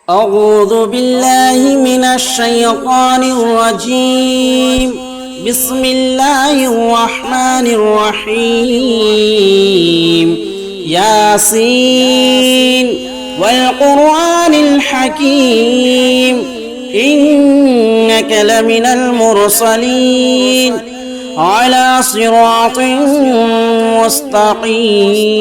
أعوذ بالله من الشيطان الرجيم. بسم الله الرحمن الرحيم. ياسين والقرآن الحكيم إنك لمن المرسلين على صراط مستقيم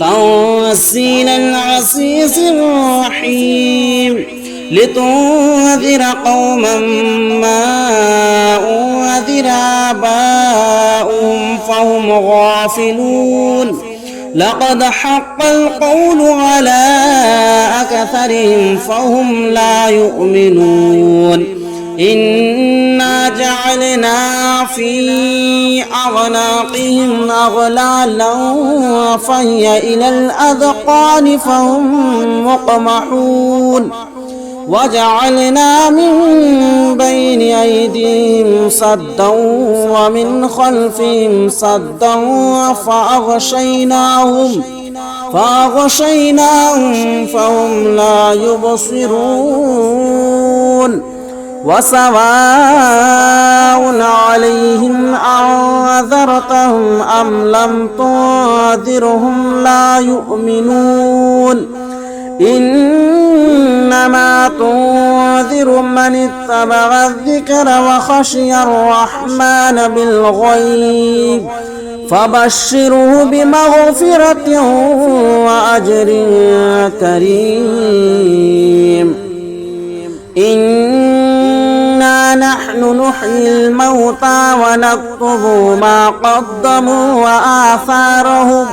تنزيل العزيز الرحيم لتنذر قوما ما أنذر آباؤهم فهم غافلون لقد حق القول على أكثرهم فهم لا يؤمنون إنا جعلنا في أعناقهم أغلالا فهي إلى الأذقان فهم مقمحون وجعلنا من بين أيديهم سدا ومن خلفهم سدا فأغشيناهم فهم لا يبصرون وسواء عليهم أنذرتهم أم لم تنذرهم لا يؤمنون إنما تنذر من اتبع الذكر وخشي الرحمن بالغيب فبشره بمغفرة وأجر كريم إنا نحن نحيي الموتى ونكتب ما قدموا وآثارهم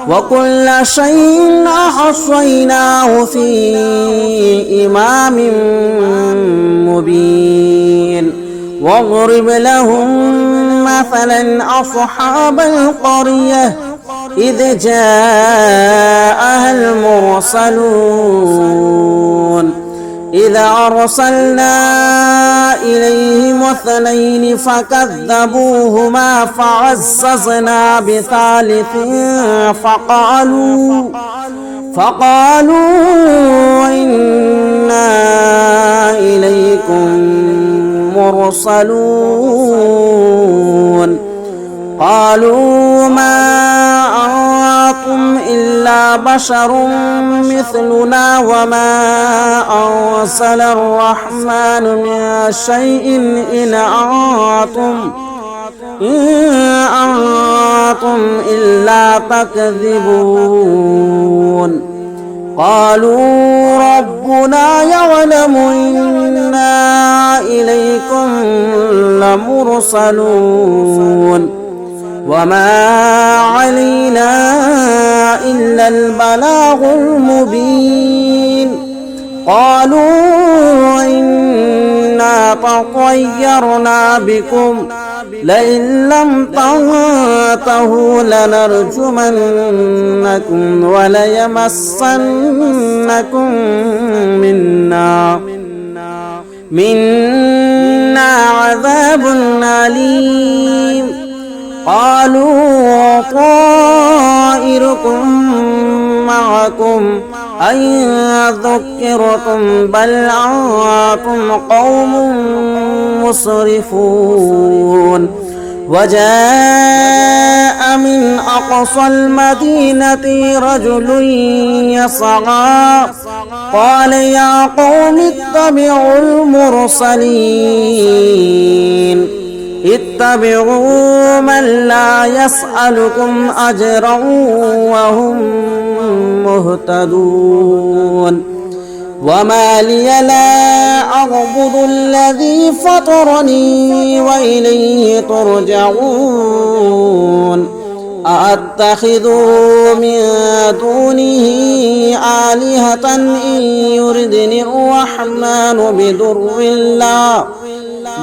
وكل شيء أحصيناه في إمام مبين واضرب لهم مثلا أصحاب القرية إذ جاءها المرسلون إذا أرسلنا إليهم اثنين فكذبوهما فعززنا بثالث فقالوا إنا إليكم مرسلون قالوا ما أنتم إلا بشر مثلنا وما أرسل الرحمن من شيء إن أنتم إلا تكذبون قالوا ربنا يعلم إنا إليكم لمرسلون وما علينا إلا البلاغ المبين قالوا إنا تطيرنا بكم لئن لم تنتهوا لنرجمنكم وليمسنكم منا عذاب أليم قالوا طائركم معكم أئن ذكرتم بل أنتم قوم مسرفون وجاء من أقصى المدينة رجل يسعى قال يا قوم اتبعوا المرسلين اتبعوا من لا يسألكم أجرا وهم مهتدون وما لي لا أعبد الذي فطرني وإليه ترجعون أأتخذ من دونه آلهة إن يردني الرحمن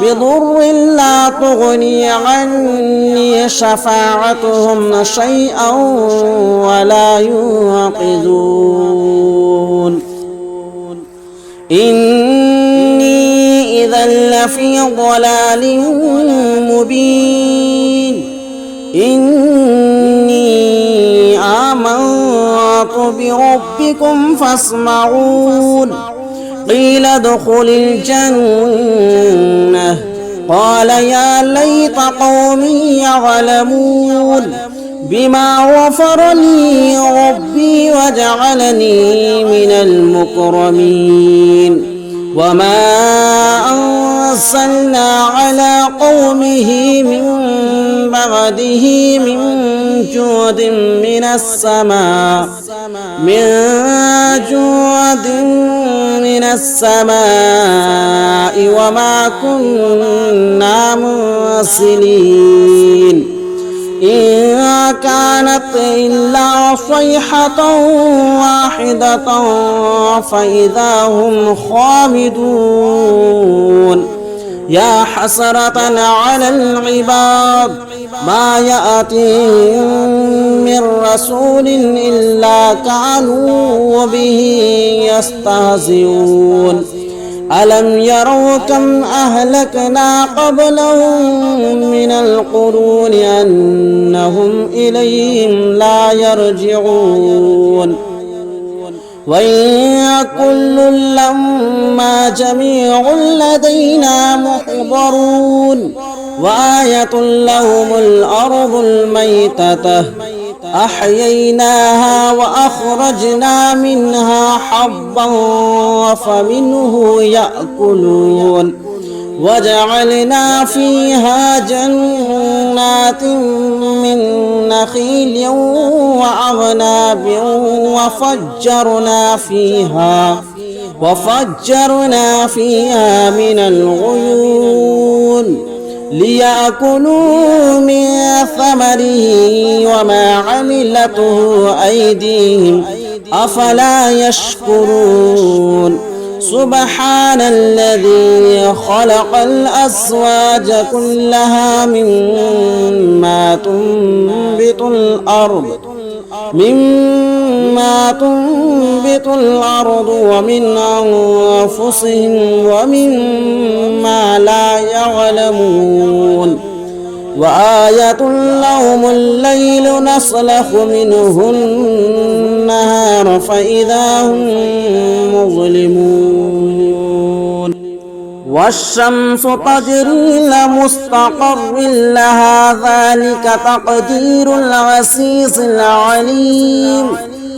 بضر لا تغني عني شفاعتهم شيئا ولا ينقذون إني إذا لفي ضلال مبين إني آمنت آمنت بربكم فاسمعون قيل ادخل الجنة قال يا ليت قومي يعلمون بما غفر لي ربي وجعلني من المكرمين وما أرسلنا على قومه من بعده من جود من السماء وما كنا مرسلين إن كانت إلا صيحة واحدة فإذا هم خامدون يا حسرة على العباد ما يأتيهم من رسول إلا كانوا به يستهزئون ألم يروا كم أهلكنا قبلهم من القرون أنهم إليهم لا يرجعون وإن كل لما جميع لدينا محضرون وآية لهم الأرض الميتة أحييناها وأخرجنا منها حبا فمنه يأكلون وجعلنا فيها جنات من نخيل وأعناب وفجرنا فيها من العيون ليأكلوا من ثمره وما عملته أيديهم أفلا يشكرون سبحان الذي خلق الأزواج كلها مما تنبت الأرض ومن أنفسهم ومما لا يعلمون وآية لهم الليل نسلخ منه النهار فإذا هم مظلمون والشمس تجري لمستقر لها ذلك تقدير العزيز العليم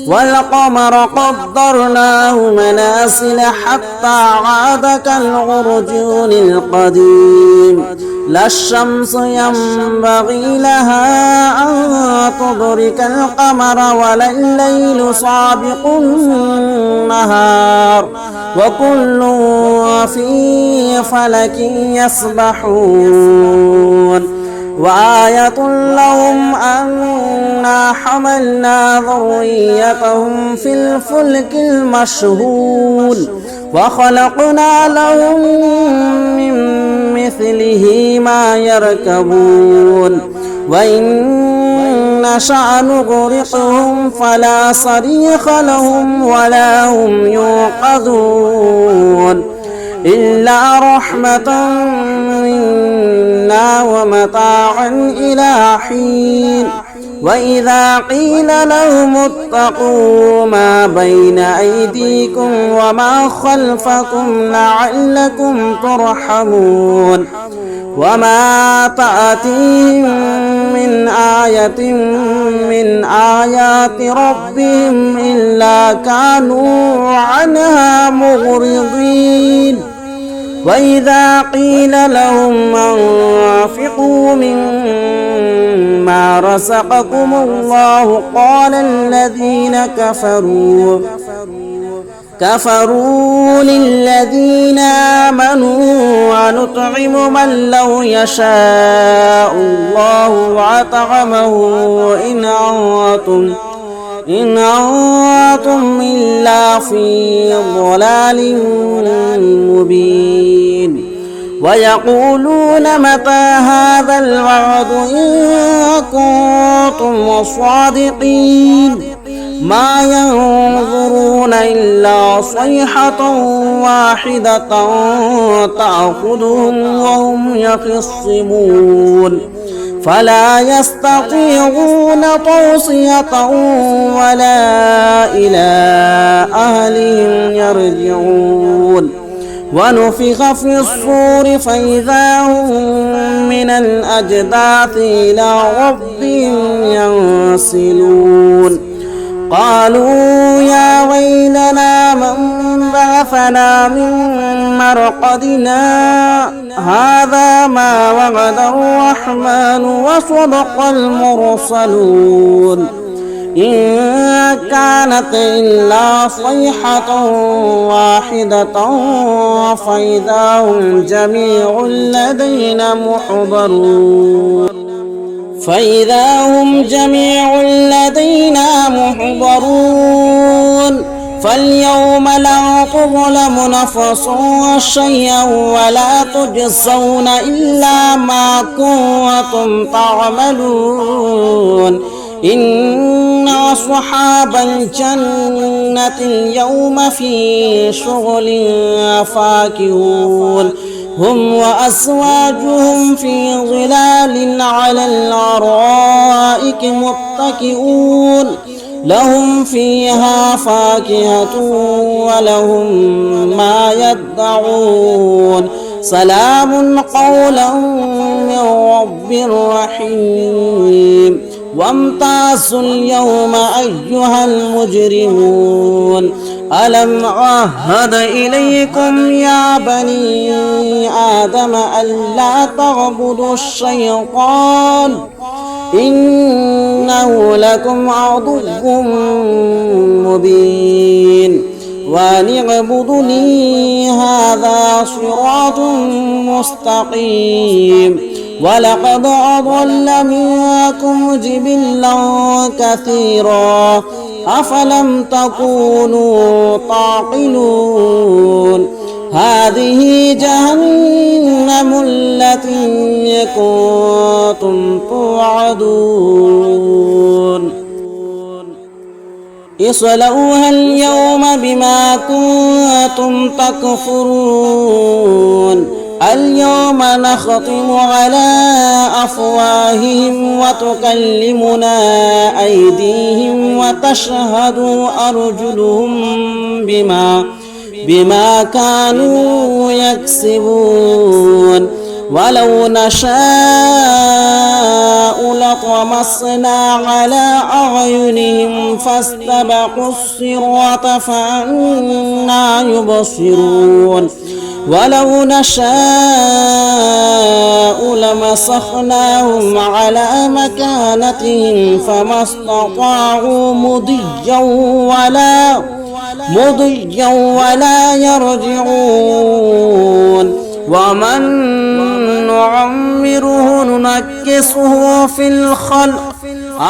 والقمر قدرناه منازل حتى عاد كالعرجون القديم لا الشمس ينبغي لها أن تدرك القمر ولا الليل سابق النهار وكل في فلك يسبحون وآية لهم أنا حملنا ذريتهم في الفلك المشهود وخلقنا لهم من مثله ما يركبون وإن نشأ نغرقهم فلا صريخ لهم ولا هم يوقظون إلا رحمة منا ومتاعا إلى حين وإذا قيل لهم اتقوا ما بين أيديكم وما خلفكم لعلكم ترحمون وما تأتيهم من آية من آيات ربهم إلا كانوا عنها مغرضين وإذا قيل لهم أنفقوا مما رزقكم الله قال الذين كفروا للذين آمنوا ونطعم من لو يشاء الله أطعمه إن أنتم إلا في ضلال مبين ويقولون متى هذا الوعد إن كنتم صادقين ما ينظرون إلا صيحة واحدة تأخذهم وهم يخصمون فلا يستطيعون توصية ولا إلى أهلهم يرجعون ونفخ في الصور فإذا هم من الأجداث إلى ربهم ينسلون قالوا يا ويلنا من بعثنا من مرقدنا هذا ما وعد الرحمن وصدق المرسلون إن كانت إلا صيحة واحدة فإذا هم جميع لدينا محضرون فاليوم لا تظلم نفس شيئا ولا تجزون إلا ما كنتم تعملون إن أصحاب الجنة اليوم في شغل فاكهون هم وأزواجهم في ظلال على الأرائك متكئون لهم فيها فاكهة ولهم ما يدعون سلام قولا من رب رحيم وامتازوا اليوم أيها المجرمون ألم عهد إليكم يا بني آدم ألا تعبدوا الشيطان إنه لكم عدو مبين وأن اعبدوني هذا صراط مستقيم ولقد أضل منكم جبلا كثيرا أفلم تكونوا تعقلون هذه جهنم التي كنتم توعدون اصلوها اليوم بما كنتم تكفرون اليوم نختم على أفواههم وتكلمنا أيديهم وتشهد أرجلهم بما كانوا يكسبون ولو نشاء لطمسنا على أعينهم فاستبقوا الصراط فأنى يبصرون ولو نشاء لمسخناهم على مكانتهم فما استطاعوا مضيا ولا يرجعون ومن نعمره ننكسه في الخلق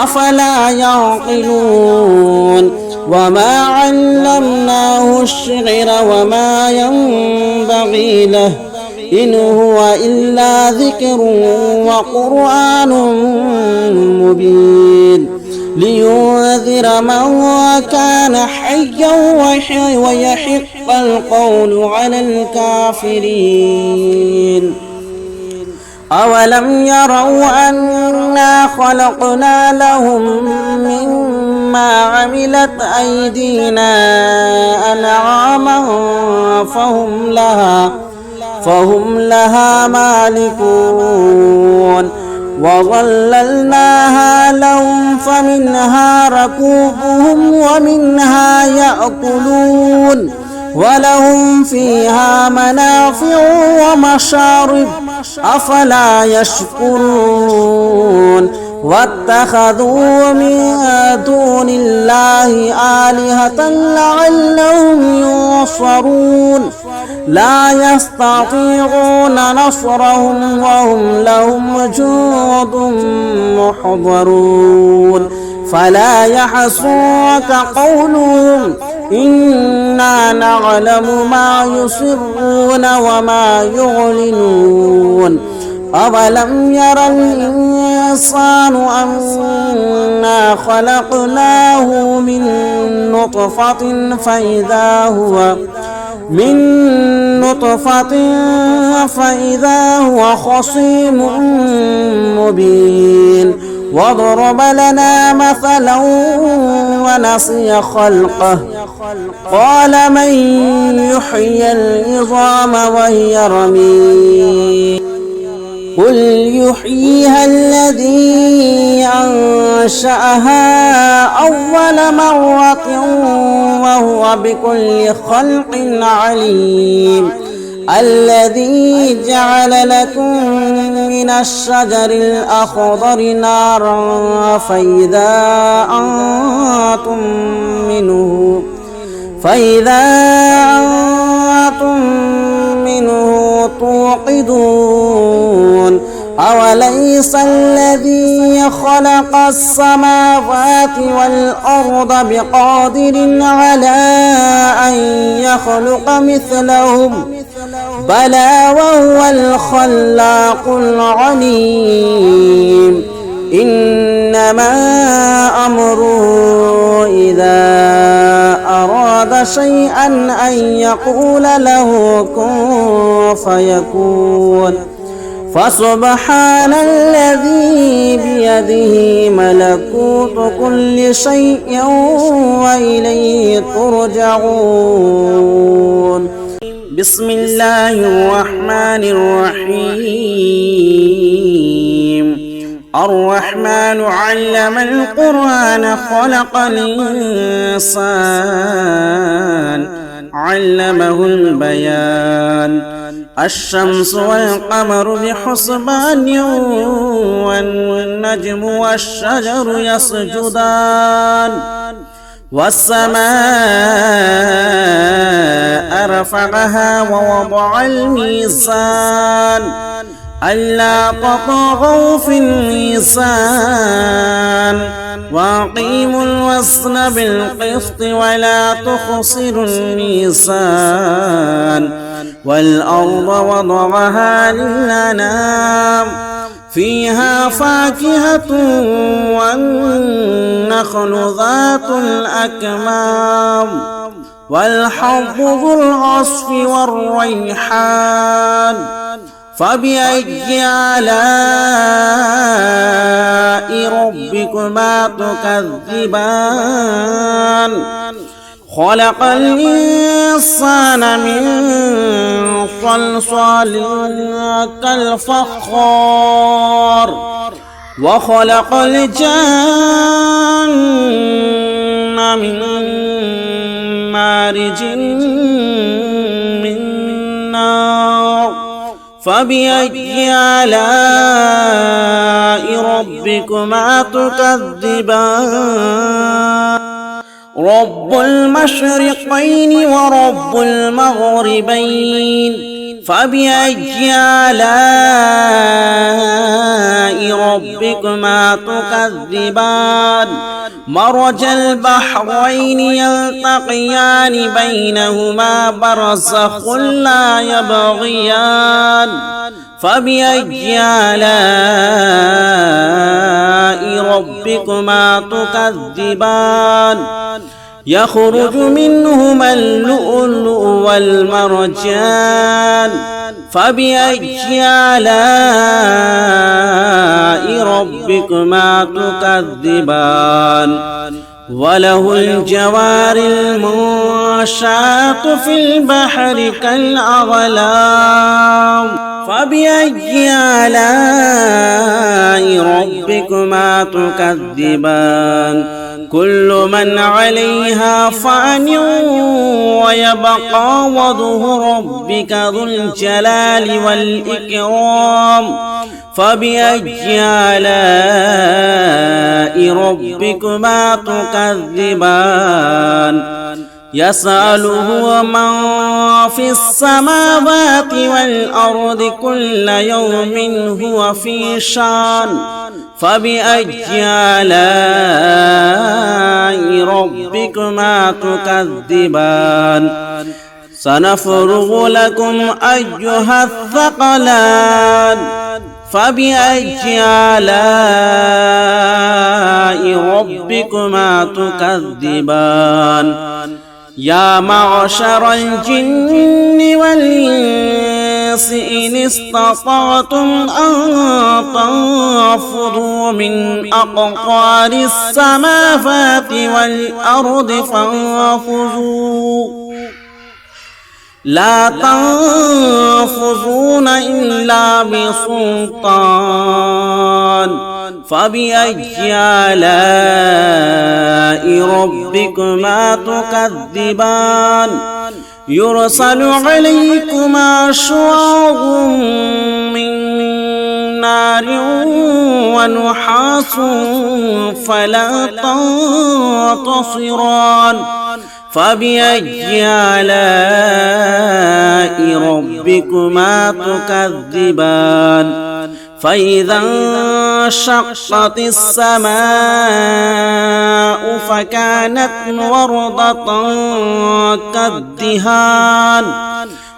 أفلا يعقلون وما علمناه الشعر وما ينبغي له إن هو إلا ذكر وقرآن مبين لينذر من كان حيا ويحق القول على الكافرين أولم يروا أنا خلقنا لهم مما عملت أيدينا أنعاما فهم لها مالكون وظللناها لهم فمنها ركوبهم ومنها يأكلون ولهم فيها منافع ومشارب أفلا يشكرون واتخذوا من دون الله آلهة لعلهم ينصرون لا يستطيعون نصرهم وهم لهم جند محضرون فلا يحزنك قولهم إنا نعلم ما يسرون وما يعلنون أولم ير الإنسان أنا خلقناه من نطفة فإذا هو نطفة فإذا هو خصيم مبين وضرب لنا مثلا ونسي خلقه قال من يحيي العظام وهي رميم قل يحييها الذي أنشأها أول مرة وهو بكل خلق عليم الذي جعل لكم من الشجر الأخضر نارا فإذا أنتم منه توقدون أوليس الذي خلق السماوات والأرض بقادر على أن يخلق مثلهم بلى وهو الخلاق العليم إنما أمره إذا أراد شيئا أن يقول له كن فيكون فسبحان الذي بيده ملكوت كل شيء وإليه ترجعون بسم الله الرحمن الرحيم الرحمن علم القرآن خلق الإنسان علمه البيان الشمس والقمر بحسبان والنجم والشجر يسجدان والسماء رفعها ووضع الميزان ألا تطغوا في الميزان وأقيموا الوزن بالقسط ولا تخسروا الميزان والأرض وضعها للأنام فيها فاكهة والنخل ذات الأكمام والحب ذو العصف والريحان فبأي آلاء ربكما تكذبان خلق الإنسان من صلصال كالفخار وخلق الجن من مارج من نار فبأي آلاء ربكما تكذبان رب المشرقين ورب المغربين فبأي آلاء ربكما تكذبان مرج البحرين يلتقيان بينهما برزخ لا يبغيان فبأي آلاء ربكما تكذبان يخرج منهما اللؤلؤ والمرجان فبأي آلاء ربكما تكذبان وله الجوار المنشآت في البحر كالأعلام فبأي آلاء ربكما تكذبان كل من عليها فان ويبقى وجه ربك ذو الجلال والإكرام فبأي آلاء ربكما تكذبان يسأله من في السماوات والأرض كل يوم هو في شان فبأي آلاء ربكما تكذبان سنفرغ لكم أيها الثقلان فبأي آلاء ربكما تكذبان يا معشر الجن والإنس إن استطعتم أن تنفذوا من أقطار السماوات والأرض فانفذوا لا تنفذون إلا بسلطان فبأي آلاء ربكما تكذبان يرسل عليكما شواظ من نار ونحاس فلا تنتصران فبأي آلاء ربكما تكذبان فإذا انشقت السماء فكانت وردة كالدهان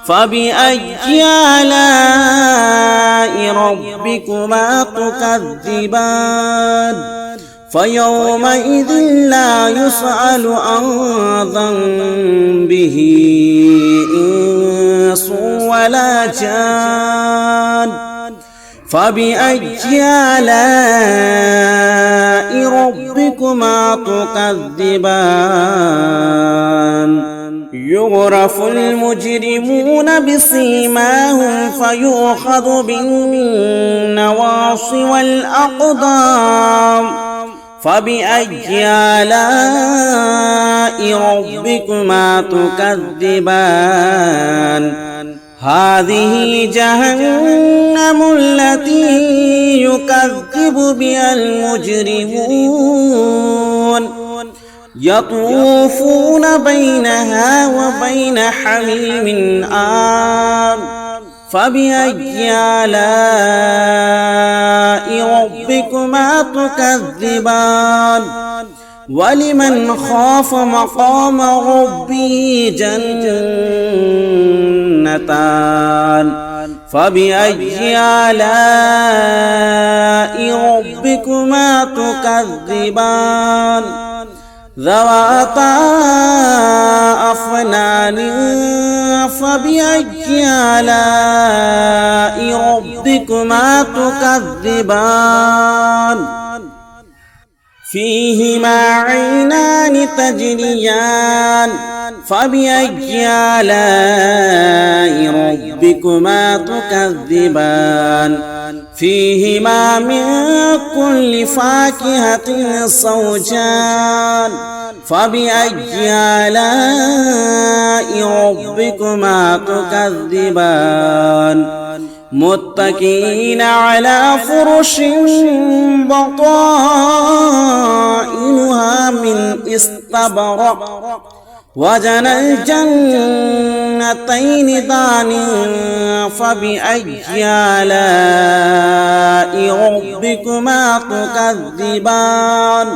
فبأي آلاء ربكما تكذبان فيومئذ لا يسأل عن ذنبه إنس ولا جان فبأي آلاء ربكما تكذبان يغرف المجرمون بسيماهم فيؤخذ بالنواصي والأقدام فبأي آلاء ربكما تكذبان هذه جهنم التي يكذب بها المجرمون يطوفون بينها وبين حميم آن فبأي آلاء ربكما تكذبان ولمن خاف مقام ربه جنتان فبأي آلاء ربكما تكذبان ذواتا أفنان فبأي آلاء ربكما تكذبان فيهما عينان تجريان فبأي آلاء ربكما تكذبان فيهما من كل فاكهة زوجان فبأي آلاء ربكما تكذبان متكئين على فرش بطائنها من استبرق وجنى الجنتين دان فبأي آلاء ربكما تكذبان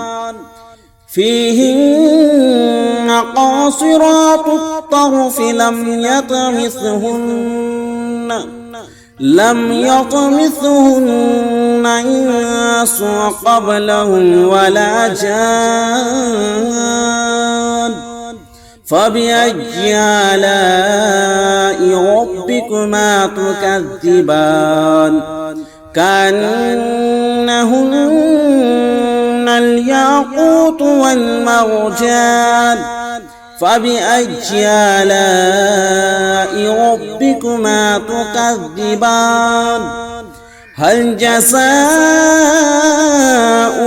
فيهن قاصرات الطرف لم يطمثهن إنس قبلهم ولا جان فبأي آلاء ربكما تكذبان كأنهن الياقوت والمرجان فبأي آلاء ربكما تكذبان هل جزاء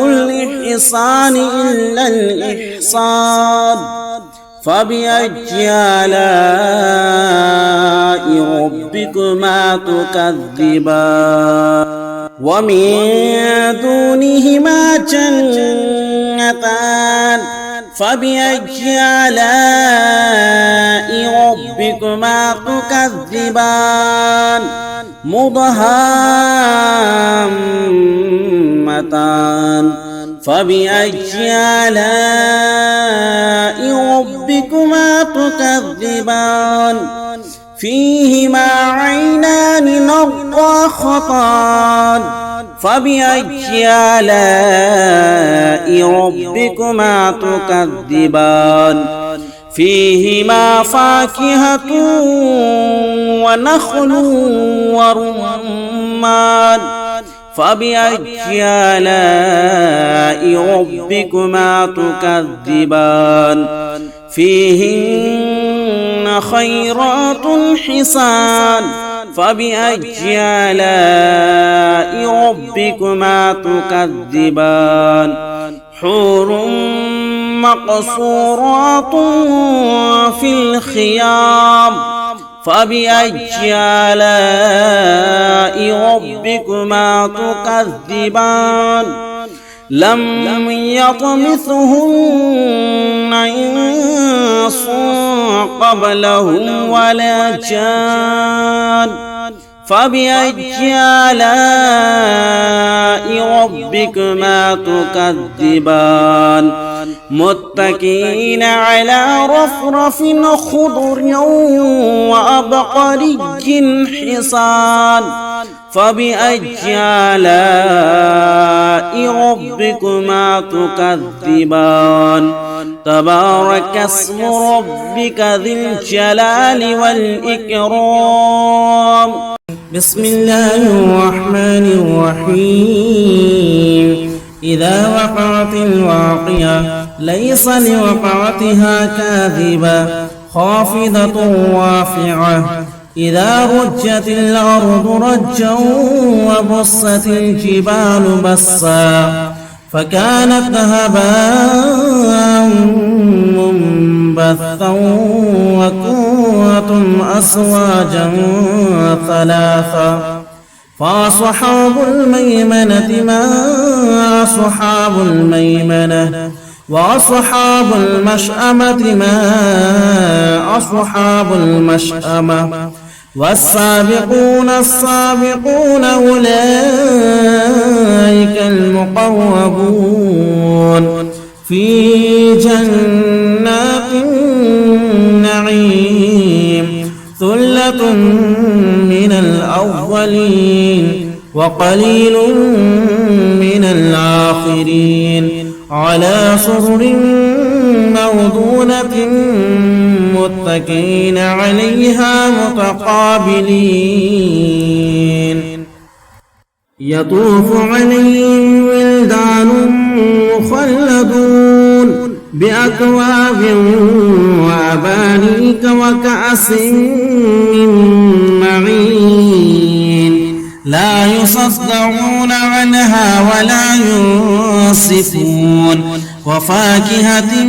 الإحسان إلا الإحسان فبأي آلاء ربكما تكذبان ومن دونهما جنتان فبأي آلاء ربكما تكذبان مدهامتان فبأي آلاء ربكما تكذبان فيهما عينان نضاختان فبأي آلاء ربكما تكذبان فيهما فاكهة ونخل ورمان فبأي آلاء ربكما تكذبان فيهن خيرات حسان فبأي آلاء ربكما تكذبان حور مقصورات في الخيام فبأي آلاء ربكما تكذبان لم يطمثهن إنس قبلهم ولا جان فبأي آلاء ربكما تكذبان متكئين على رفرف خضر وأبقري حصان فبأي آلاء ربكما تكذبان تبارك اسم ربك ذي الجلال والإكرام بسم الله الرحمن الرحيم إذا وقعت الواقعة ليس لوقعتها كاذبة خافضة رافعة إذا رجت الأرض رجا وبست الجبال بسا فكانت هباء منبثا وكنتم أزواجا ثلاثا فأصحاب الميمنة ما أصحاب الميمنة وأصحاب المشأمة ما أصحاب المشأمة والسابقون السابقون أولئك المقربون في جنات النعيم ثلة من الأولين وقليل من الآخرين على سرر موضونة متكئين عليها متقابلين يطوف عليهم ولدان مخلدون بأكواب وأبانيك وكأس من معين لا يصدعون عنها ولا ينصفون وفاكهة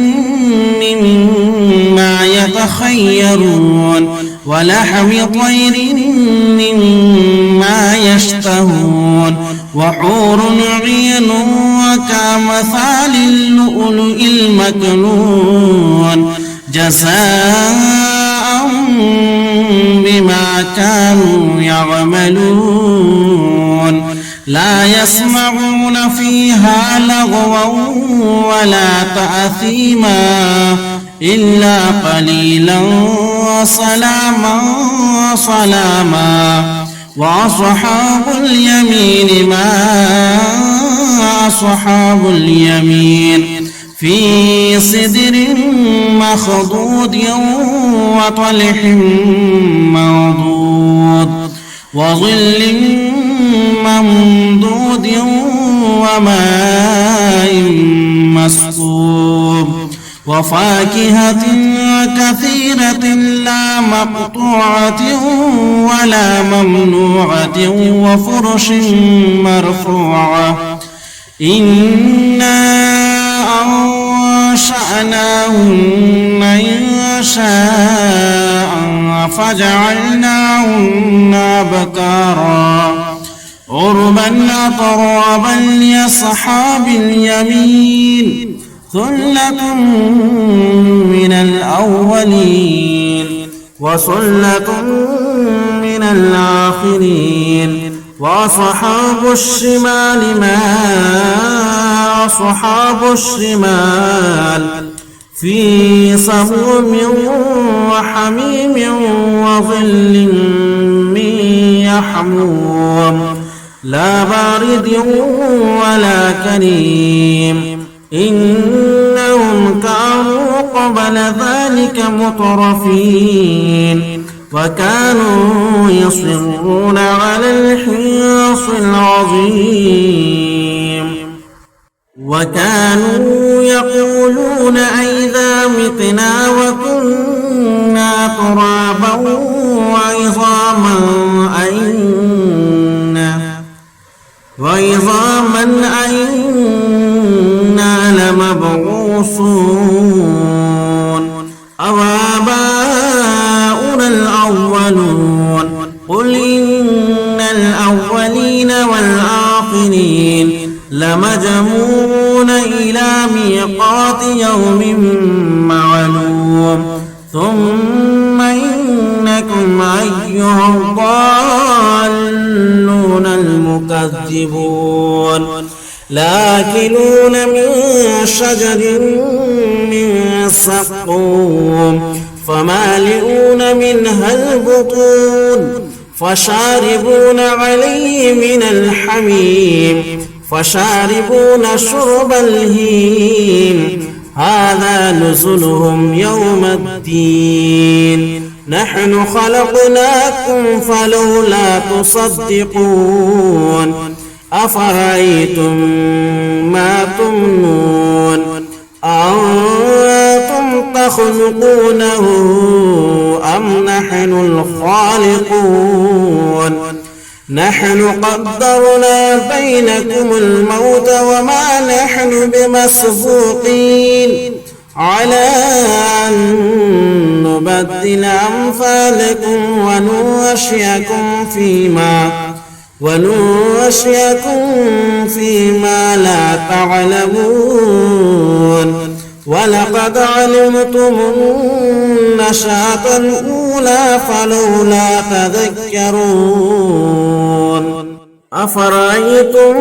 مما يتخيرون ولحم طير مما يشتهون وحور عين وكمثال اللؤلؤ المكنون جزاء بما كانوا يعملون لا يسمعون فيها لغوا ولا تأثيما إلا قليلا سلاما سلاما وأصحاب اليمين ما أصحاب اليمين في سدر مخضود وطلح منضود وظل ممدود وماء مسكوب وفاكهة كثيرة لا مقطوعة ولا ممنوعة وفرش مرفوعة إنا أنشأناهن إنشاء فجعلناهن أبكارا عربا أترابا لأصحاب اليمين ثلة من الأولين وثلة من الآخرين وأصحاب الشمال ما أصحاب الشمال في سموم وحميم وظل من يحموم لا بارد ولا كريم إنهم كانوا قبل ذلك مترفين وكانوا يصرون على الحنص العظيم وكانوا يقولون أئذا متنا وكنا ترابا وعظاما أئنا لمبعوثون أو آباؤنا الأولون قل إن الأولين والآخرين لمجموعون إلى ميقات يوم معلوم ثم إنكم أيها الضالون المكذبون لآكلون من شجر من زقوم فمالئون منها البطون فشاربون عليه من الحميم فشاربون شرب الهيم هذا نزلهم يوم الدين نحن خلقناكم فلولا تصدقون أفرأيتم ما تمنون أنتم تخلقونه أم نحن الخالقون نحن قدرنا بينكم الموت وما نحن بمسبوقين على أن نبدل أمثالكم وننشئكم فيما لا تعلمون ولقد علمتم النشأة الأولى فلولا تذكرون أفرأيتم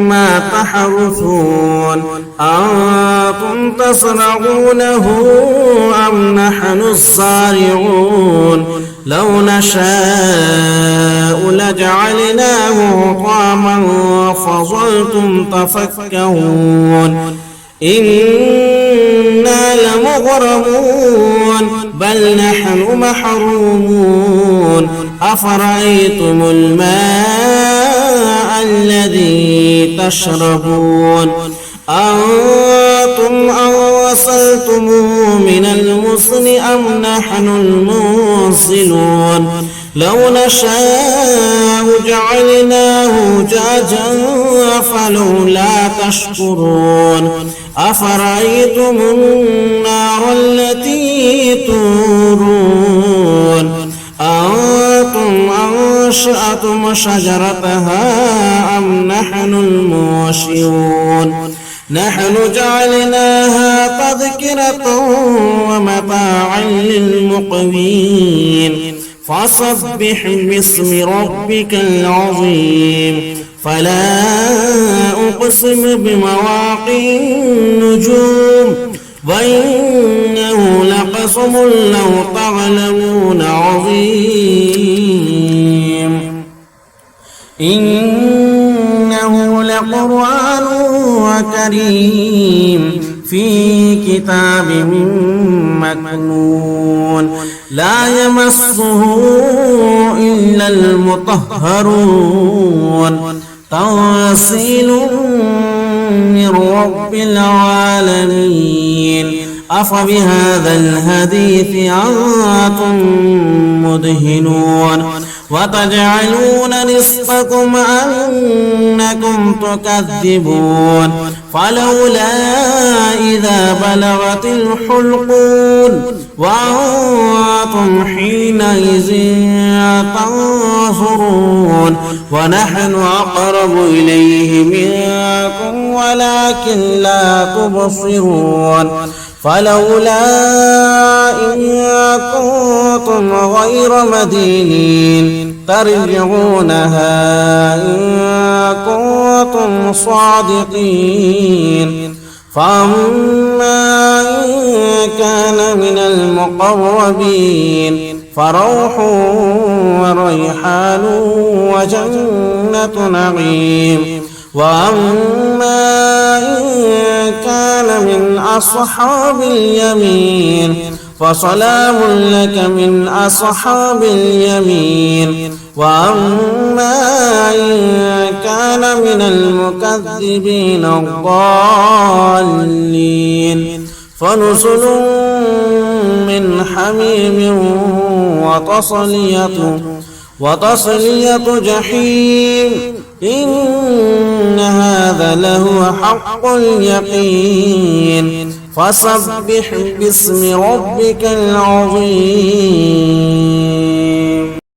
ما تحرثون أنتم تزرعونه أم نحن الزارعون لو نشاء لجعلناه حطاما فظلتم تفكهون إنا لمغرمون بل نحن محرومون أفرأيتم الماء الذي تشربون أنتم أنزلتموه من المزن أم نحن المنزلون لو نشاء جعلناه أجاجا فلولا تشكرون أفرأيتم النار التي تورون أنتم أنشأتم شجرتها أم نحن المنشئون نحن جعلناها تذكرة ومتاعا للمقوين فسبح باسم ربك العظيم فلا أقسم بمواقع النجوم وإنه لقسم لو تعلمون عظيم إنه لقرآن كريم في كتاب مكنون لا يمسه إلا المطهرون تنزيل من رب العالمين أفبهذا الحديث أنتم مدهنون وتجعلون رزقكم أنكم تكذبون فلولا إذا بلغت الحلقون وأنتم حينئذ تنظرون ونحن أقرب إليه منكم ولكن لا تبصرون فلولا إن كنتم غير مدينين ترجعونها إن كنتم صادقين فأما إن كان من المقربين فروح وريحان وجنة نعيم وأما إن كان من أصحاب اليمين فسلام لك من أصحاب اليمين. وأما إن كان من المكذبين الضالين فنزل من حميم وتصلية جحيم. إن هذا لهو حق اليقين. فسبح باسم ربك العظيم.